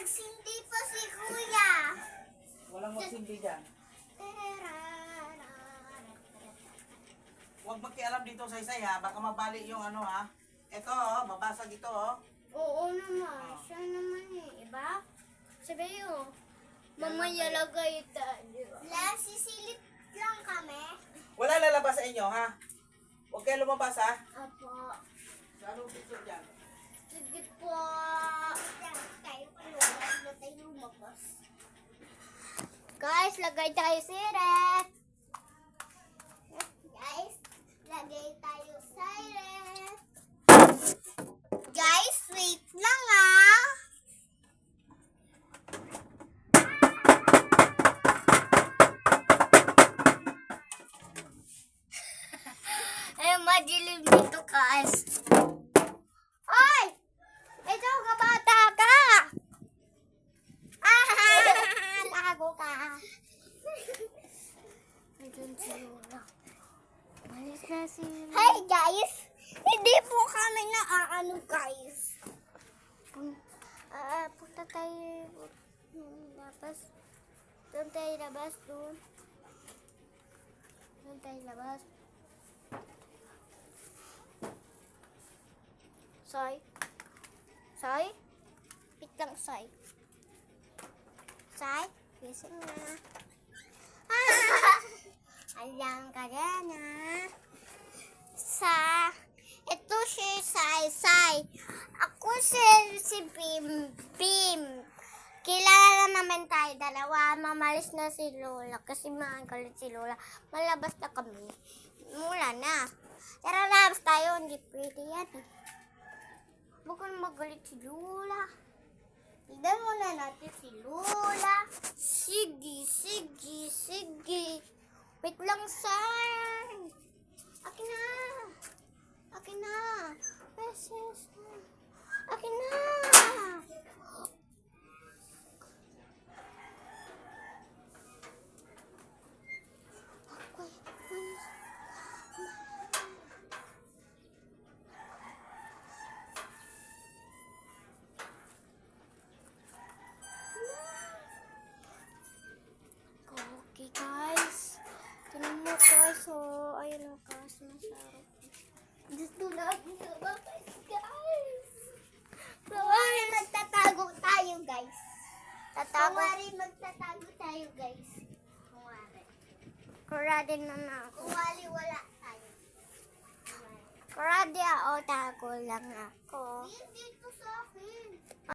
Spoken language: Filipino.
Nagsindi pa si Kuya. Walang magsindi dyan. Huwag magkialam dito sa isay ha. Baka mabali yung ano ha. Ito oh, babasag ito oh. Oo naman. Siya naman eh. Iba? Sabi yun. Mamaya lagay tayo. Sisilip lang kami. Wala lalabas sa inyo ha. Huwag kayo lumabas ha. Apo. Sa anong picture dyan? Sige po. Tayo lumabas. Guys, lagay tayo siret. Guys, lagay tayo siret. Guys, wait lang ah. Ay, madilim dito guys. Hoy! Ito ka bata ka! Lago ka. Hi guys! Hindi po kami naaano guys. Punta tayo labas. Doon tayo labas doon. Doon tayo labas. Soy? Soy? Wait lang, Soy. Soy? Gising na. Alam ka rin, ha? Ito si Sai. Ako si Bim. Kilala naman tayo dalawa. Mamalis na si Lola kasi makagalit si Lola. Malabas na kami. Mula na. Tara, labas tayo. Hindi pwede yan. Huwag kang magalit si Lola. Tignan muna natin si Lola. Sige. Wait lang, son. Akin na. Yes. Akin na. Okay guys, tingnan mo guys, ayun ang guys, masarap. Gusto natin sa babae guys. Kumari magtatago tayo guys. Magtatago tayo guys. Kurade na ako. Kumari wala tayo. Kurade ako, tago lang ako.